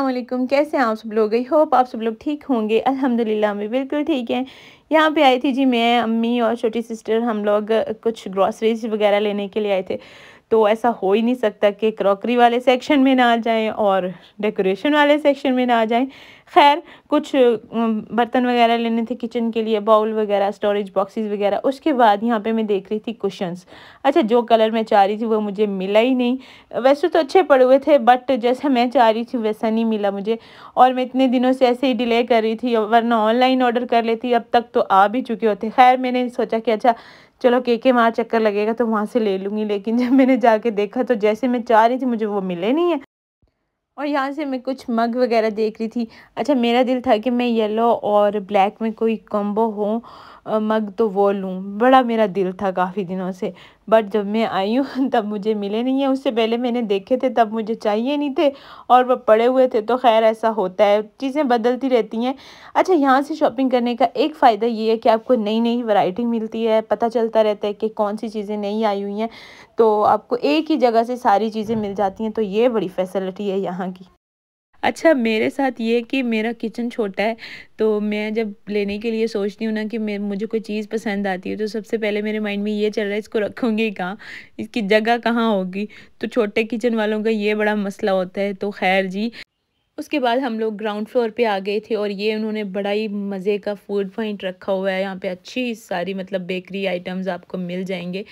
अस्सलाम वालेकुम। कैसे हैं आप सब लोग? आई होप आप सब लोग ठीक होंगे। अल्हम्दुलिल्लाह हम भी बिल्कुल ठीक हैं। यहाँ पे आई थी जी मैं, अम्मी और छोटी सिस्टर, हम लोग कुछ ग्रॉसरीज वगैरह लेने के लिए आए थे। तो ऐसा हो ही नहीं सकता कि क्रॉकरी वाले सेक्शन में ना जाएं और डेकोरेशन वाले सेक्शन में ना जाएं। खैर कुछ बर्तन वगैरह लेने थे किचन के लिए, बाउल वगैरह, स्टोरेज बॉक्सेस वगैरह। उसके बाद यहाँ पे मैं देख रही थी कुशन्स। अच्छा, जो कलर मैं चाह रही थी वो मुझे मिला ही नहीं। वैसे तो अच्छे पड़े हुए थे बट जैसा मैं चाह रही थी वैसा नहीं मिला मुझे। और मैं इतने दिनों से ऐसे ही डिले कर रही थी, वरना ऑनलाइन ऑर्डर कर लेती, अब तक तो आ भी चुके होते। खैर मैंने सोचा कि अच्छा चलो के वहाँ चक्कर लगेगा तो वहाँ से ले लूँगी, लेकिन जब मैंने जाके देखा तो जैसे मैं चाह रही थी मुझे वो मिले नहीं है। और यहाँ से मैं कुछ मग वगैरह देख रही थी। अच्छा, मेरा दिल था कि मैं येलो और ब्लैक में कोई कॉम्बो हो मग तो वो लूँ, बड़ा मेरा दिल था काफ़ी दिनों से। बट जब मैं आई हूँ तब मुझे मिले नहीं है। उससे पहले मैंने देखे थे तब मुझे चाहिए नहीं थे और वो पड़े हुए थे। तो खैर ऐसा होता है, चीज़ें बदलती रहती हैं। अच्छा, यहाँ से शॉपिंग करने का एक फ़ायदा ये है कि आपको नई नई वैरायटी मिलती है, पता चलता रहता है कि कौन सी चीज़ें नई आई हुई हैं। तो आपको एक ही जगह से सारी चीज़ें मिल जाती हैं, तो ये बड़ी फैसिलिटी है यहाँ की। अच्छा, मेरे साथ ये है कि मेरा किचन छोटा है, तो मैं जब लेने के लिए सोचती हूँ ना कि मैं मुझे कोई चीज़ पसंद आती है तो सबसे पहले मेरे माइंड में ये चल रहा है इसको रखूँगी कहाँ, इसकी जगह कहाँ होगी। तो छोटे किचन वालों का ये बड़ा मसला होता है। तो खैर जी, उसके बाद हम लोग ग्राउंड फ्लोर पे आ गए थे और ये उन्होंने बड़ा ही मज़े का फूड पॉइंट रखा हुआ है। यहाँ पे अच्छी सारी मतलब बेकरी आइटम्स आपको मिल जाएंगे।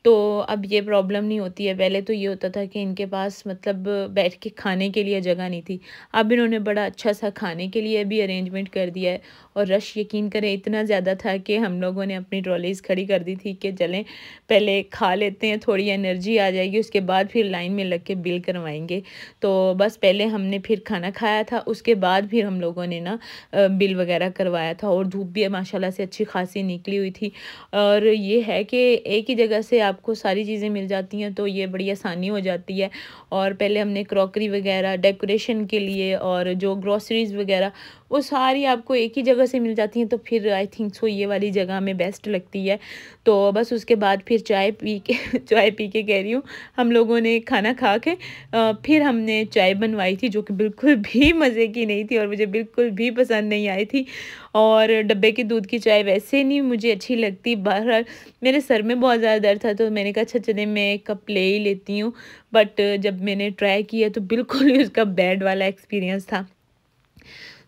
तो अब ये प्रॉब्लम नहीं होती है। पहले तो ये होता था कि इनके पास मतलब बैठ के खाने के लिए जगह नहीं थी। अब इन्होंने बड़ा अच्छा सा खाने के लिए भी अरेंजमेंट कर दिया है। और रश यकीन करें इतना ज़्यादा था कि हम लोगों ने अपनी ट्रॉलीज़ खड़ी कर दी थी कि चलें पहले खा लेते हैं, थोड़ी एनर्जी आ जाएगी, उसके बाद फिर लाइन में लग के बिल करवाएंगे। तो बस पहले हमने फिर खाना खाया था, उसके बाद फिर हम लोगों ने ना बिल वगैरह करवाया था। और धूप भी माशाल्लाह से अच्छी खासी निकली हुई थी। और ये है कि एक ही जगह से आपको सारी चीज़ें मिल जाती हैं, तो ये बड़ी आसानी हो जाती है। और पहले हमने क्रॉकरी वगैरह, डेकोरेशन के लिए और जो ग्रॉसरीज़ वगैरह, वो सारी आपको एक ही जगह से मिल जाती हैं। तो फिर आई थिंक सो ये वाली जगह हमें बेस्ट लगती है। तो बस उसके बाद फिर चाय पी के चाय पी के कह रही हूँ, हम लोगों ने खाना खा के फिर हमने चाय बनवाई थी, जो कि बिल्कुल भी मज़े की नहीं थी और मुझे बिल्कुल भी पसंद नहीं आई थी। और डब्बे के दूध की चाय वैसे नहीं मुझे अच्छी लगती। बहरहाल मेरे सर में बहुत ज़्यादा दर्द था तो मैंने कहा अच्छा चले मैं एक कप ले ही लेती हूँ। बट जब मैंने ट्राई किया तो बिल्कुल ही उसका बैड वाला एक्सपीरियंस था।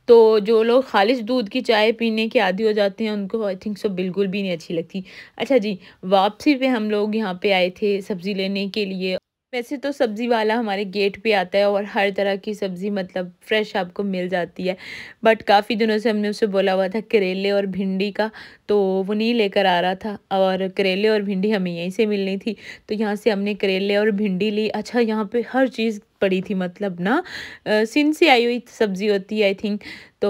तो जो लोग खालिश दूध की चाय पीने के आदी हो जाते हैं उनको आई थिंक सो बिल्कुल भी नहीं अच्छी लगती। अच्छा जी, वापसी पे हम लोग यहाँ पे आए थे सब्ज़ी लेने के लिए। वैसे तो सब्ज़ी वाला हमारे गेट पे आता है और हर तरह की सब्ज़ी मतलब फ्रेश आपको मिल जाती है। बट काफ़ी दिनों से हमने उससे बोला हुआ था करेले और भिंडी का, तो वो नहीं लेकर आ रहा था। और करेले और भिंडी हमें यहीं से मिलनी थी, तो यहाँ से हमने करेले और भिंडी ली। अच्छा, यहाँ पे हर चीज़ पड़ी थी, मतलब ना सिंध से आई हुई सब्ज़ी होती है आई थिंक। तो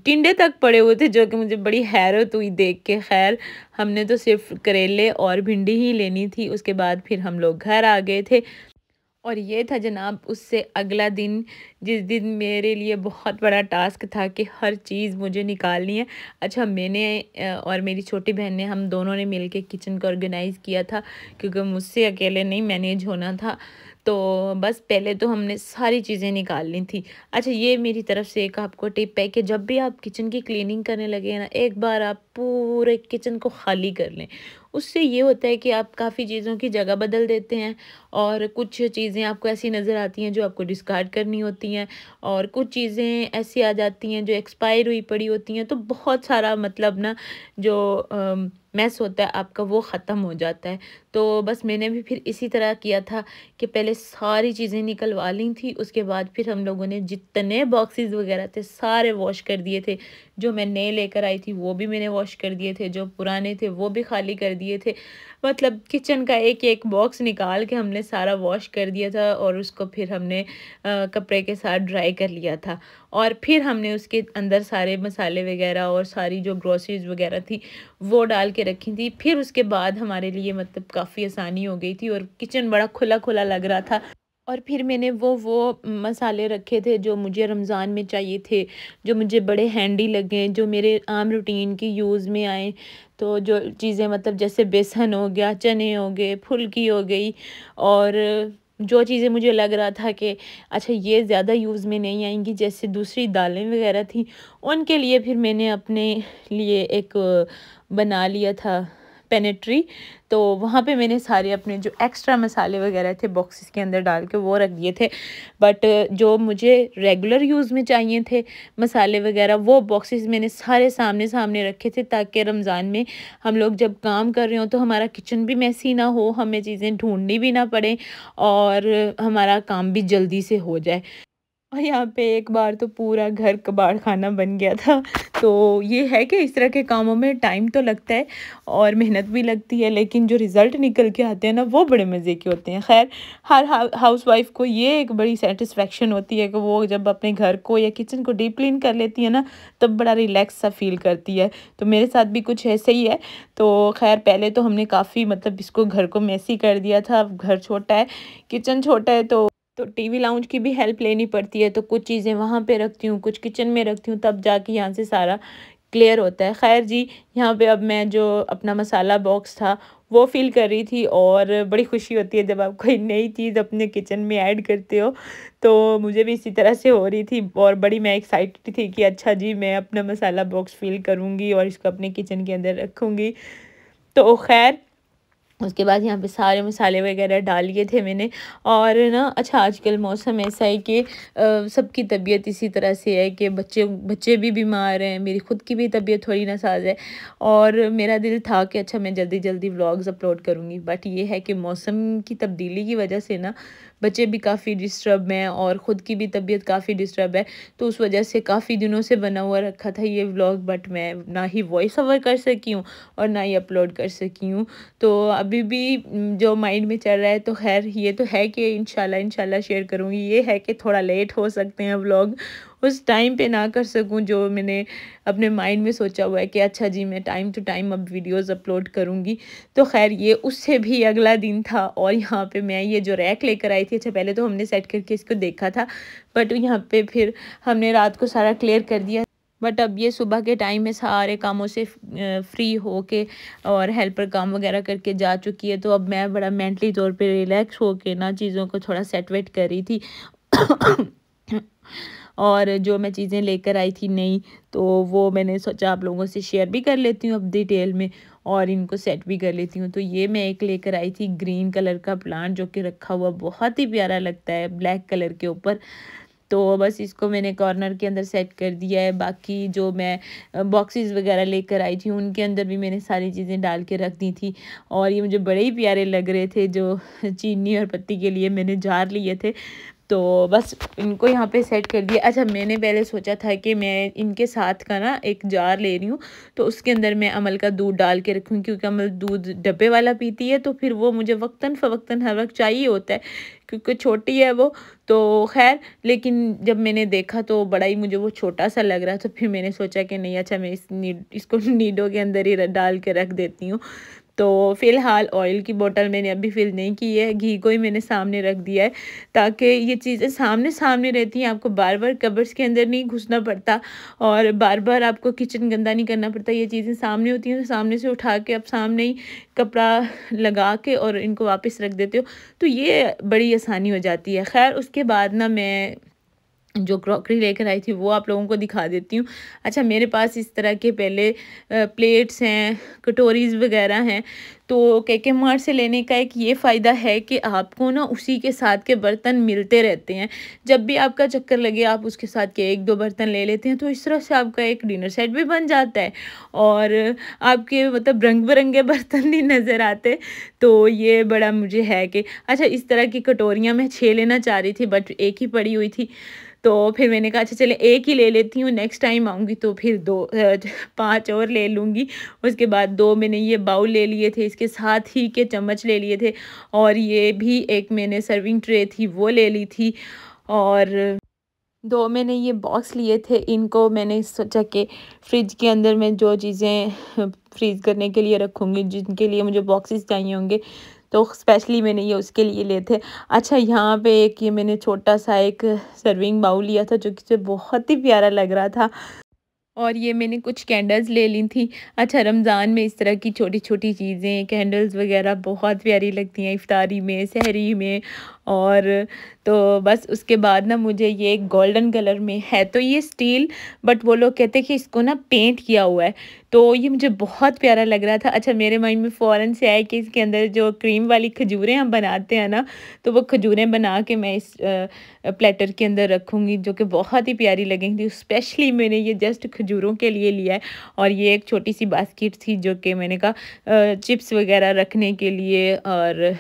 टिंडे तक पड़े हुए थे, जो कि मुझे बड़ी हैरत हुई देख के। खैर हमने तो सिर्फ करेले और भिंडी ही लेनी थी। उसके बाद फिर हम लोग घर आ गए थे। और ये था जनाब उससे अगला दिन, जिस दिन मेरे लिए बहुत बड़ा टास्क था कि हर चीज़ मुझे निकालनी है। अच्छा, मैंने और मेरी छोटी बहन ने, हम दोनों ने मिलके किचन को ऑर्गेनाइज़ किया था, क्योंकि मुझसे अकेले नहीं मैनेज होना था। तो बस पहले तो हमने सारी चीज़ें निकाल ली थी। अच्छा, ये मेरी तरफ से एक आपको टिप है कि जब भी आप किचन की क्लीनिंग करने लगे ना, एक बार आप पूरे किचन को खाली कर लें। उससे ये होता है कि आप काफ़ी चीज़ों की जगह बदल देते हैं और कुछ चीज़ें आपको ऐसी नज़र आती हैं जो आपको डिस्कार्ड करनी होती हैं, और कुछ चीज़ें ऐसी आ जाती हैं जो एक्सपायर हुई पड़ी होती हैं। तो बहुत सारा मतलब ना जो मैस होता है आपका वो ख़त्म हो जाता है। तो बस मैंने भी फिर इसी तरह किया था कि पहले सारी चीज़ें निकलवा ली थी। उसके बाद फिर हम लोगों ने जितने बॉक्सेस वगैरह थे सारे वॉश कर दिए थे। जो मैं नए लेकर आई थी वो भी मैंने वॉश कर दिए थे, जो पुराने थे वो भी खाली कर दिए थे। मतलब किचन का एक एक बॉक्स निकाल के हमने सारा वॉश कर दिया था और उसको फिर हमने कपड़े के साथ ड्राई कर लिया था। और फिर हमने उसके अंदर सारे मसाले वगैरह और सारी जो ग्रोसरीज वगैरह थी वो डाल के रखी थी। फिर उसके बाद हमारे लिए मतलब काफ़ी आसानी हो गई थी और किचन बड़ा खुला खुला लग रहा था। और फिर मैंने वो मसाले रखे थे जो मुझे रमज़ान में चाहिए थे, जो मुझे बड़े हैंडी लगे, जो मेरे आम रूटीन की यूज़ में आए। तो जो चीज़ें मतलब जैसे बेसन हो गया, चने हो गए, फुल्की हो गई और जो चीज़ें मुझे लग रहा था कि अच्छा ये ज़्यादा यूज़ में नहीं आएंगी, जैसे दूसरी दालें वगैरह थी, उनके लिए फिर मैंने अपने लिए एक बना लिया था पेनेट्री। तो वहाँ पे मैंने सारे अपने जो एक्स्ट्रा मसाले वगैरह थे बॉक्सेस के अंदर डाल के वो रख दिए थे। बट जो मुझे रेगुलर यूज़ में चाहिए थे मसाले वगैरह, वो बॉक्सेस मैंने सारे सामने सामने रखे थे, ताकि रमज़ान में हम लोग जब काम कर रहे हो तो हमारा किचन भी मैसी ना हो, हमें चीज़ें ढूंढनी भी ना पड़े और हमारा काम भी जल्दी से हो जाए। और यहाँ पे एक बार तो पूरा घर कबाड़ खाना बन गया था। तो ये है कि इस तरह के कामों में टाइम तो लगता है और मेहनत भी लगती है, लेकिन जो रिज़ल्ट निकल के आते हैं ना वो बड़े मज़े के होते हैं। खैर, हर हाउसवाइफ को ये एक बड़ी सेटिस्फेक्शन होती है कि वो जब अपने घर को या किचन को डीप क्लीन कर लेती है ना, तब बड़ा रिलैक्स सा फील करती है। तो मेरे साथ भी कुछ ऐसे ही है। तो खैर, पहले तो हमने काफ़ी मतलब इसको घर को मैसी कर दिया था। अब घर छोटा है, किचन छोटा है, तो टीवी लाउंज की भी हेल्प लेनी पड़ती है। तो कुछ चीज़ें वहाँ पे रखती हूँ, कुछ किचन में रखती हूँ, तब जाके यहाँ से सारा क्लियर होता है। खैर जी, यहाँ पे अब मैं जो अपना मसाला बॉक्स था वो फिल कर रही थी, और बड़ी खुशी होती है जब आप कोई नई चीज़ अपने किचन में ऐड करते हो। तो मुझे भी इसी तरह से हो रही थी और बड़ी मैं एक्साइटेड थी कि अच्छा जी, मैं अपना मसाला बॉक्स फिल करूँगी और इसको अपने किचन के अंदर रखूँगी। तो खैर, उसके बाद यहाँ पे सारे मसाले वगैरह डाल लिए थे मैंने। और ना अच्छा, आजकल मौसम ऐसा है कि सबकी तबीयत इसी तरह से है कि बच्चे बच्चे भी बीमार हैं, मेरी ख़ुद की भी तबीयत थोड़ी नासाज है। और मेरा दिल था कि अच्छा मैं जल्दी जल्दी व्लॉग्स अपलोड करूँगी, बट ये है कि मौसम की तब्दीली की वजह से ना बच्चे भी काफ़ी डिस्टर्ब हैं और ख़ुद की भी तबीयत काफ़ी डिस्टर्ब है। तो उस वजह से काफ़ी दिनों से बना हुआ रखा था ये व्लॉग, बट मैं ना ही वॉइस ओवर कर सकी हूँ और ना ही अपलोड कर सकी हूँ। तो अभी भी जो माइंड में चल रहा है, तो खैर ये तो है कि इंशाल्लाह शेयर करूँगी। ये है कि थोड़ा लेट हो सकते हैं व्लॉग, उस टाइम पे ना कर सकूँ जो मैंने अपने माइंड में सोचा हुआ है कि अच्छा जी मैं टाइम टू टाइम अब वीडियोस अपलोड करूँगी। तो खैर, ये उससे भी अगला दिन था और यहाँ पे मैं ये जो रैक लेकर आई थी, अच्छा पहले तो हमने सेट करके इसको देखा था, बट यहाँ पे फिर हमने रात को सारा क्लियर कर दिया। बट अब ये सुबह के टाइम में सारे कामों से फ्री हो के और हेल्पर काम वगैरह करके जा चुकी है, तो अब मैं बड़ा मेंटली तौर पे रिलैक्स हो के ना चीज़ों को थोड़ा सेट वेट कर रही थी। और जो मैं चीज़ें लेकर आई थी नई, तो वो मैंने सोचा आप लोगों से शेयर भी कर लेती हूँ अब डिटेल में, और इनको सेट भी कर लेती हूँ। तो ये मैं एक लेकर आई थी ग्रीन कलर का प्लांट, जो कि रखा हुआ बहुत ही प्यारा लगता है ब्लैक कलर के ऊपर। तो बस इसको मैंने कॉर्नर के अंदर सेट कर दिया है। बाकी जो मैं बॉक्सेस वगैरह लेकर आई थी, उनके अंदर भी मैंने सारी चीज़ें डाल के रख दी थी, और ये मुझे बड़े ही प्यारे लग रहे थे। जो चीनी और पत्ती के लिए मैंने जार लिए थे, तो बस इनको यहाँ पे सेट कर दिया। अच्छा, मैंने पहले सोचा था कि मैं इनके साथ का ना एक जार ले रही हूँ, तो उसके अंदर मैं अमल का दूध डाल के रखूँ, क्योंकि अमल दूध डब्बे वाला पीती है, तो फिर वो मुझे वक्तन फ़वक्तन हर वक्त चाहिए होता है, क्योंकि छोटी है वो। तो खैर, लेकिन जब मैंने देखा तो बड़ा ही मुझे वो छोटा सा लग रहा, तो फिर मैंने सोचा कि नहीं, अच्छा मैं इसको नीडो के अंदर ही डाल के रख देती हूँ। तो फ़िलहाल ऑयल की बोतल मैंने अभी फ़िल नहीं की है, घी को ही मैंने सामने रख दिया है, ताकि ये चीज़ें सामने सामने रहती हैं, आपको बार बार कबर्ड्स के अंदर नहीं घुसना पड़ता और बार बार आपको किचन गंदा नहीं करना पड़ता। ये चीज़ें सामने होती हैं, तो सामने से उठा के आप सामने ही कपड़ा लगा के और इनको वापस रख देते हो, तो ये बड़ी आसानी हो जाती है। खैर, उसके बाद ना मैं जो क्रॉकरी लेकर आई थी वो आप लोगों को दिखा देती हूँ। अच्छा, मेरे पास इस तरह के पहले प्लेट्स हैं, कटोरीज़ वगैरह हैं। तो केके मार्ट से लेने का एक ये फ़ायदा है कि आपको ना उसी के साथ के बर्तन मिलते रहते हैं। जब भी आपका चक्कर लगे आप उसके साथ के 1-2 बर्तन ले लेते हैं, तो इस तरह से आपका एक डिनर सेट भी बन जाता है और आपके मतलब रंग-बिरंगे बर्तन भी नज़र आते। तो ये बड़ा मुझे है कि अच्छा, इस तरह की कटोरियाँ मैं 6 लेना चाह रही थी, बट एक ही पड़ी हुई थी। तो फिर मैंने कहा अच्छा चले एक ही ले लेती हूँ, नेक्स्ट टाइम आऊँगी तो फिर 5 और ले लूँगी। उसके बाद 2 मैंने ये बाउल ले लिए थे, इसके साथ ही के चम्मच ले लिए थे, और ये भी एक मैंने सर्विंग ट्रे थी वो ले ली थी, और 2 मैंने ये बॉक्स लिए थे। इनको मैंने सोचा कि फ्रिज के अंदर मैं जो चीज़ें फ्रीज़ करने के लिए रखूँगी, जिनके लिए मुझे बॉक्सेस चाहिए होंगे, तो स्पेशली मैंने ये उसके लिए लिए थे। अच्छा, यहाँ पे एक ये मैंने छोटा सा एक सर्विंग बाउल लिया था, जो कि बहुत ही प्यारा लग रहा था। और ये मैंने कुछ कैंडल्स ले ली थी। अच्छा, रमज़ान में इस तरह की छोटी-छोटी चीज़ें, कैंडल्स वग़ैरह बहुत प्यारी लगती हैं इफ्तारी में, सहरी में। और तो बस उसके बाद ना मुझे ये गोल्डन कलर में है तो ये स्टील, बट वो लोग कहते हैं कि इसको ना पेंट किया हुआ है, तो ये मुझे बहुत प्यारा लग रहा था। अच्छा, मेरे माइंड में फ़ौरन से आया कि इसके अंदर जो क्रीम वाली खजूरें हम बनाते हैं ना, तो वो खजूरें बना के मैं इस प्लेटर के अंदर रखूँगी, जो कि बहुत ही प्यारी लगेंगी। स्पेशली मैंने ये जस्ट खजूरों के लिए लिया है। और ये एक छोटी-सी बास्केट थी जो कि मैंने कहा चिप्स वग़ैरह रखने के लिए, और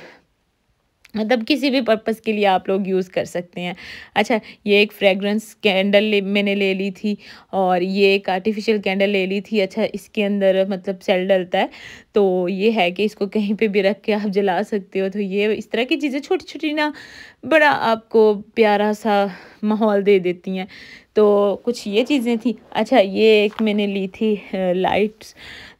मतलब किसी भी पर्पस के लिए आप लोग यूज़ कर सकते हैं। अच्छा, ये एक फ्रेग्रेंस कैंडल मैंने ले ली थी, और ये एक आर्टिफिशियल कैंडल ले ली थी। अच्छा, इसके अंदर मतलब सेल डलता है, तो ये है कि इसको कहीं पे भी रख के आप जला सकते हो। तो ये इस तरह की चीज़ें छोटी-छोटी ना बड़ा आपको प्यारा सा माहौल दे देती हैं। तो कुछ ये चीज़ें थी। अच्छा, ये एक मैंने ली थी लाइट्स,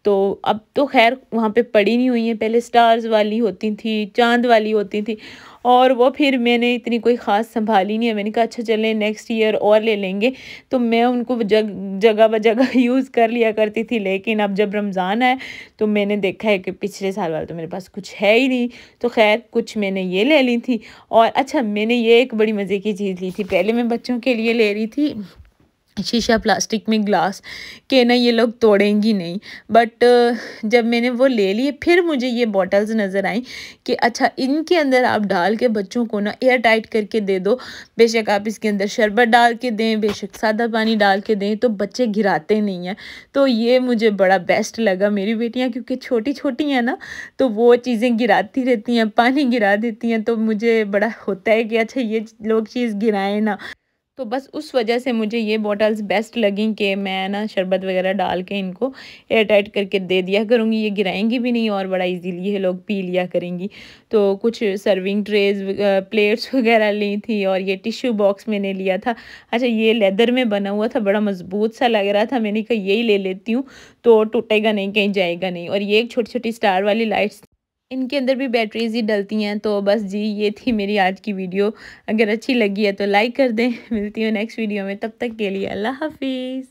तो अब तो ख़ैर वहाँ पे पड़ी नहीं हुई हैं, पहले स्टार्स वाली होती थी, चाँद वाली होती थी, और वो फिर मैंने इतनी कोई ख़ास सँभाली नहीं है। मैंने कहा अच्छा चलें नेक्स्ट ईयर और ले लेंगे, तो मैं उनको जगह ब जगह यूज़ कर लिया करती थी। लेकिन अब जब रमज़ान आया तो मैंने देखा है कि पिछले साल वाला तो मेरे पास कुछ है ही नहीं, तो ख़ैर कुछ मैंने ये ले ली थी। और अच्छा, मैंने ये एक बड़ी मज़े की चीज़ ली थी, पहले मैं बच्चों के लिए ले रही थी शीशा प्लास्टिक में ग्लास, के ना ये लोग तोड़ेंगी नहीं, बट जब मैंने वो ले लिए फिर मुझे ये बॉटल्स नज़र आई कि अच्छा इनके अंदर आप डाल के बच्चों को ना एयर टाइट करके दे दो। बेशक आप इसके अंदर शरबत डाल के दें, बेशक सादा पानी डाल के दें, तो बच्चे गिराते नहीं हैं। तो ये मुझे बड़ा बेस्ट लगा। मेरी बेटियां क्योंकि छोटी छोटी हैं ना, तो वो चीज़ें गिराती रहती हैं, पानी गिरा देती हैं, तो मुझे बड़ा होता है कि अच्छा ये लोग चीज़ गिराएं ना। तो बस उस वजह से मुझे ये बॉटल्स बेस्ट लगीं कि मैं ना शरबत वगैरह डाल के इनको एयर टाइट करके दे दिया करूँगी, ये गिराएंगी भी नहीं और बड़ा इजीली ये लोग पी लिया करेंगी। तो कुछ सर्विंग ट्रेज प्लेट्स वगैरह ली थी, और ये टिश्यू बॉक्स मैंने लिया था। अच्छा, ये लेदर में बना हुआ था, बड़ा मजबूत सा लग रहा था, मैंने कहा यही ले लेती हूँ, तो टूटेगा नहीं, कहीं जाएगा नहीं। और ये एक छोटी छोटी स्टार वाली लाइट्स, इनके अंदर भी बैटरीज़ ही डलती हैं। तो बस जी, ये थी मेरी आज की वीडियो। अगर अच्छी लगी है तो लाइक कर दें। मिलती हूँ नेक्स्ट वीडियो में, तब तक के लिए अल्लाह हाफ़िज़।